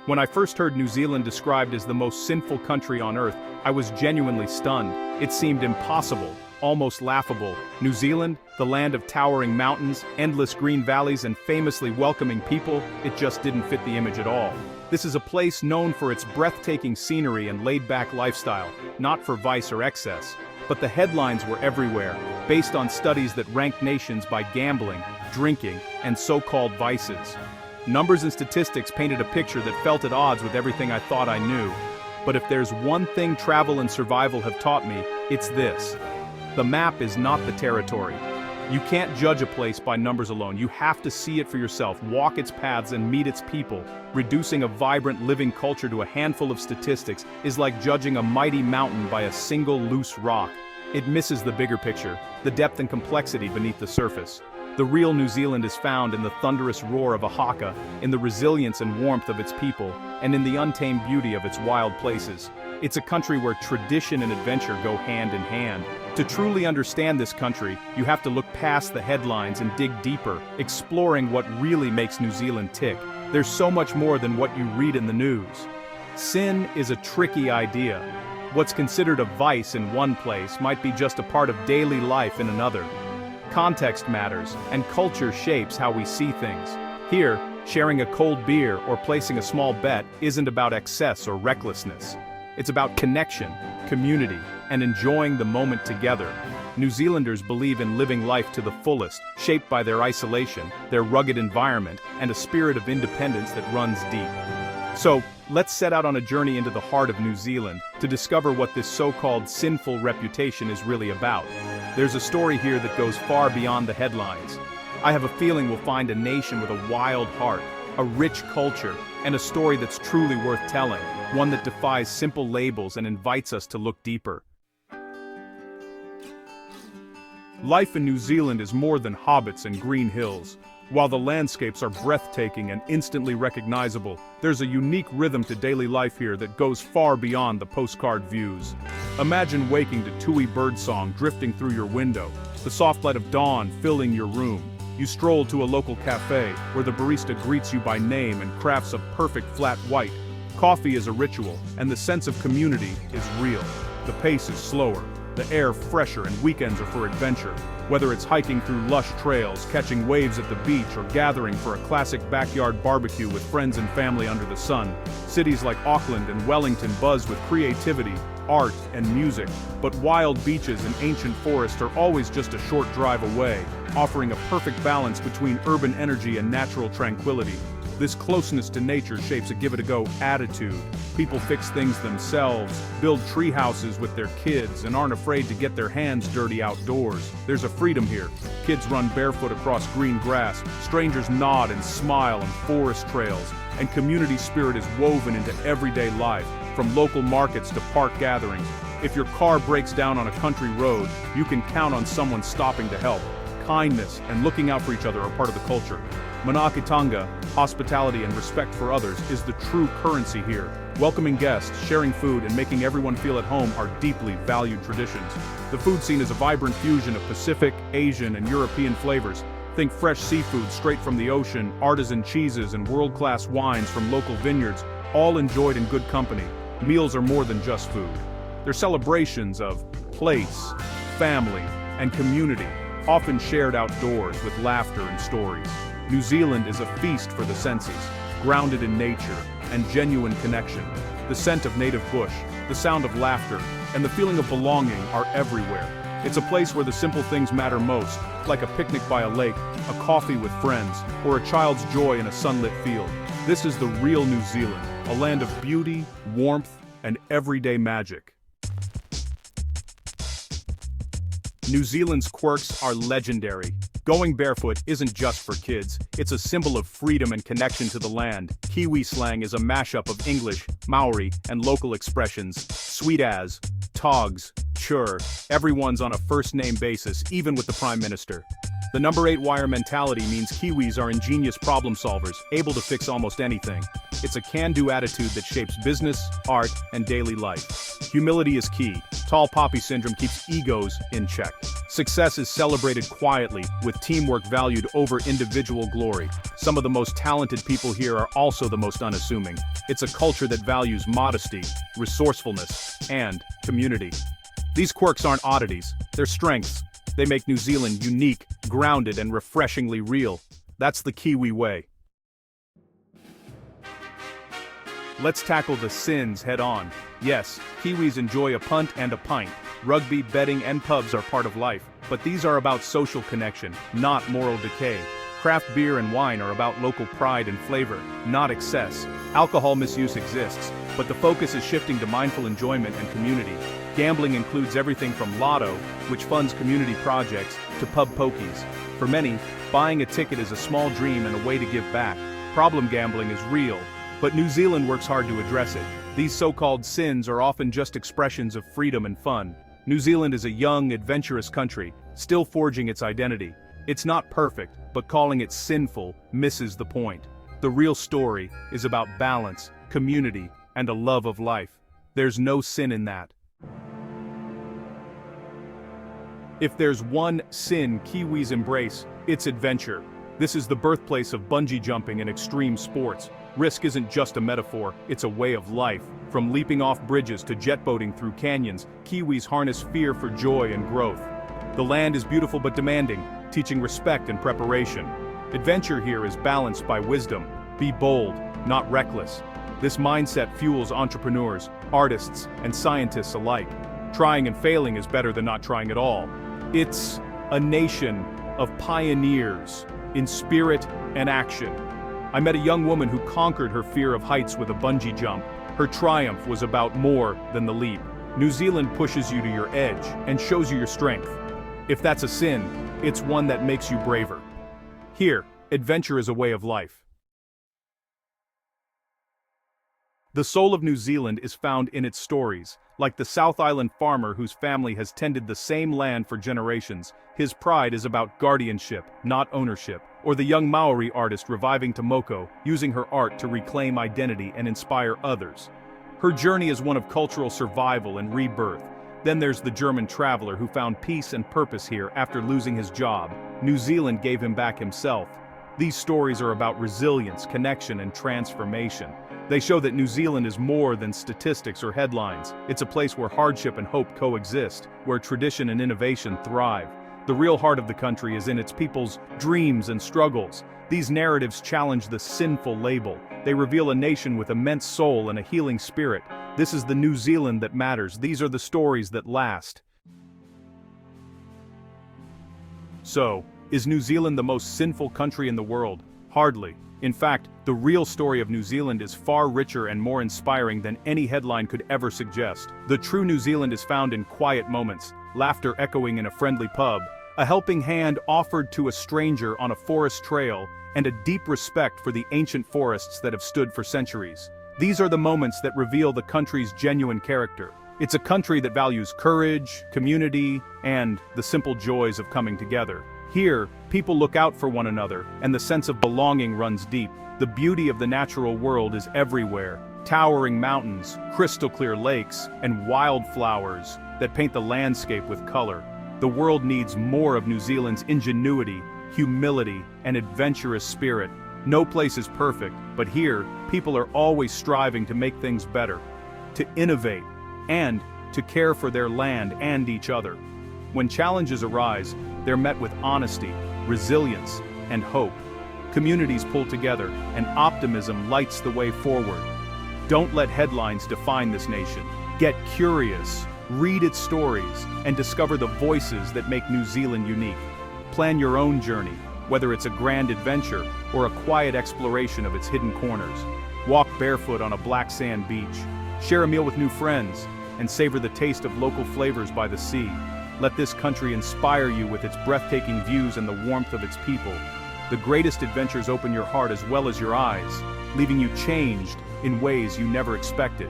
When I first heard New Zealand described as the most sinful country on earth, I was genuinely stunned. It seemed impossible, almost laughable. New Zealand, the land of towering mountains, endless green valleys and famously welcoming people, it just didn't fit the image at all. This is a place known for its breathtaking scenery and laid-back lifestyle, not for vice or excess. But the headlines were everywhere, based on studies that ranked nations by gambling, drinking, and so-called vices. Numbers and statistics painted a picture that felt at odds with everything I thought I knew. But if there's one thing travel and survival have taught me, it's this. The map is not the territory. You can't judge a place by numbers alone. You have to see it for yourself, walk its paths and meet its people. Reducing a vibrant living culture to a handful of statistics is like judging a mighty mountain by a single loose rock. It misses the bigger picture, the depth and complexity beneath the surface. The real New Zealand is found in the thunderous roar of a haka, in the resilience and warmth of its people, and in the untamed beauty of its wild places. It's a country where tradition and adventure go hand in hand. To truly understand this country, you have to look past the headlines and dig deeper, exploring what really makes New Zealand tick. There's so much more than what you read in the news. Sin is a tricky idea. What's considered a vice in one place might be just a part of daily life in another. Context matters, and culture shapes how we see things. Here, sharing a cold beer or placing a small bet isn't about excess or recklessness. It's about connection, community, and enjoying the moment together. New Zealanders believe in living life to the fullest, shaped by their isolation, their rugged environment, and a spirit of independence that runs deep. So, let's set out on a journey into the heart of New Zealand to discover what this so-called sinful reputation is really about. There's a story here that goes far beyond the headlines. I have a feeling we'll find a nation with a wild heart, a rich culture, and a story that's truly worth telling, one that defies simple labels and invites us to look deeper. Life in New Zealand is more than hobbits and green hills. While the landscapes are breathtaking and instantly recognizable, there's a unique rhythm to daily life here that goes far beyond the postcard views. Imagine waking to tui birdsong drifting through your window, the soft light of dawn filling your room. You stroll to a local cafe, where the barista greets you by name and crafts a perfect flat white. Coffee is a ritual, and the sense of community is real. The pace is slower, the air fresher, and weekends are for adventure. Whether it's hiking through lush trails, catching waves at the beach, or gathering for a classic backyard barbecue with friends and family under the sun, cities like Auckland and Wellington buzz with creativity, art, and music, but wild beaches and ancient forests are always just a short drive away, offering a perfect balance between urban energy and natural tranquility. This closeness to nature shapes a give-it-a-go attitude. People fix things themselves, build tree houses with their kids, and aren't afraid to get their hands dirty outdoors. There's a freedom here. Kids run barefoot across green grass, strangers nod and smile on forest trails, and community spirit is woven into everyday life, from local markets to park gatherings. If your car breaks down on a country road, you can count on someone stopping to help. Kindness and looking out for each other are part of the culture. Manaakitanga, hospitality and respect for others, is the true currency here. Welcoming guests, sharing food, and making everyone feel at home are deeply valued traditions. The food scene is a vibrant fusion of Pacific, Asian, and European flavors. Think fresh seafood straight from the ocean, artisan cheeses, and world-class wines from local vineyards, all enjoyed in good company. Meals are more than just food. They're celebrations of place, family, and community, often shared outdoors with laughter and stories. New Zealand is a feast for the senses, grounded in nature and genuine connection. The scent of native bush, the sound of laughter, and the feeling of belonging are everywhere. It's a place where the simple things matter most, like a picnic by a lake, a coffee with friends, or a child's joy in a sunlit field. This is the real New Zealand, a land of beauty, warmth, and everyday magic. New Zealand's quirks are legendary. Going barefoot isn't just for kids, it's a symbol of freedom and connection to the land. Kiwi slang is a mashup of English, Māori, and local expressions. Sweet as, togs, chur, everyone's on a first-name basis, even with the Prime Minister. The number 8 wire mentality means Kiwis are ingenious problem solvers, able to fix almost anything. It's a can-do attitude that shapes business, art, and daily life. Humility is key. Tall poppy syndrome keeps egos in check. Success is celebrated quietly, with teamwork valued over individual glory. Some of the most talented people here are also the most unassuming. It's a culture that values modesty, resourcefulness, and community. These quirks aren't oddities, they're strengths. They make New Zealand unique, grounded, and refreshingly real. That's the Kiwi way. Let's tackle the sins head-on. Yes, Kiwis enjoy a punt and a pint. Rugby, betting, and pubs are part of life, but these are about social connection, not moral decay. Craft beer and wine are about local pride and flavor, not excess. Alcohol misuse exists, but the focus is shifting to mindful enjoyment and community. Gambling includes everything from lotto, which funds community projects, to pub pokies. For many, buying a ticket is a small dream and a way to give back. Problem gambling is real, but New Zealand works hard to address it. These so-called sins are often just expressions of freedom and fun. New Zealand is a young, adventurous country, still forging its identity. It's not perfect, but calling it sinful misses the point. The real story is about balance, community, and a love of life. There's no sin in that. If there's one sin Kiwis embrace, it's adventure. This is the birthplace of bungee jumping and extreme sports. Risk isn't just a metaphor, it's a way of life. From leaping off bridges to jet boating through canyons, Kiwis harness fear for joy and growth. The land is beautiful but demanding, teaching respect and preparation. Adventure here is balanced by wisdom. Be bold, not reckless. This mindset fuels entrepreneurs, artists, and scientists alike. Trying and failing is better than not trying at all. It's a nation of pioneers in spirit and action. I met a young woman who conquered her fear of heights with a bungee jump. Her triumph was about more than the leap. New Zealand pushes you to your edge and shows you your strength. If that's a sin, it's one that makes you braver. Here, adventure is a way of life. The soul of New Zealand is found in its stories. Like the South Island farmer whose family has tended the same land for generations, his pride is about guardianship, not ownership. Or the young Māori artist reviving Tomoko, using her art to reclaim identity and inspire others. Her journey is one of cultural survival and rebirth. Then there's the German traveler who found peace and purpose here after losing his job. New Zealand gave him back himself. These stories are about resilience, connection, and transformation. They show that New Zealand is more than statistics or headlines. It's a place where hardship and hope coexist, where tradition and innovation thrive. The real heart of the country is in its people's dreams and struggles. These narratives challenge the sinful label. They reveal a nation with immense soul and a healing spirit. This is the New Zealand that matters. These are the stories that last. So, is New Zealand the most sinful country in the world? Hardly. In fact, the real story of New Zealand is far richer and more inspiring than any headline could ever suggest. The true New Zealand is found in quiet moments, laughter echoing in a friendly pub, a helping hand offered to a stranger on a forest trail, and a deep respect for the ancient forests that have stood for centuries. These are the moments that reveal the country's genuine character. It's a country that values courage, community, and the simple joys of coming together. Here, people look out for one another, and the sense of belonging runs deep. The beauty of the natural world is everywhere. Towering mountains, crystal-clear lakes, and wildflowers that paint the landscape with color. The world needs more of New Zealand's ingenuity, humility, and adventurous spirit. No place is perfect, but here, people are always striving to make things better, to innovate, and to care for their land and each other. When challenges arise, they're met with honesty, resilience, and hope. Communities pull together, and optimism lights the way forward. Don't let headlines define this nation. Get curious, read its stories, and discover the voices that make New Zealand unique. Plan your own journey, whether it's a grand adventure or a quiet exploration of its hidden corners. Walk barefoot on a black sand beach, share a meal with new friends, and savor the taste of local flavors by the sea. Let this country inspire you with its breathtaking views and the warmth of its people. The greatest adventures open your heart as well as your eyes, leaving you changed in ways you never expected.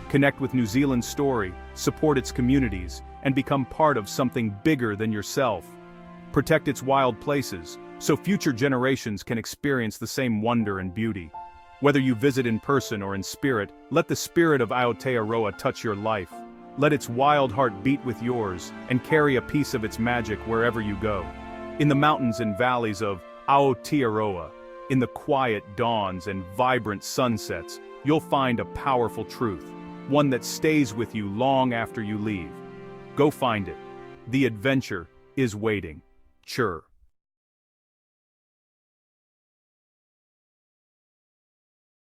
Connect with New Zealand's story, support its communities, and become part of something bigger than yourself. Protect its wild places, so future generations can experience the same wonder and beauty. Whether you visit in person or in spirit, let the spirit of Aotearoa touch your life. Let its wild heart beat with yours, and carry a piece of its magic wherever you go. In the mountains and valleys of Aotearoa, in the quiet dawns and vibrant sunsets, you'll find a powerful truth, one that stays with you long after you leave. Go find it. The adventure is waiting. Sure.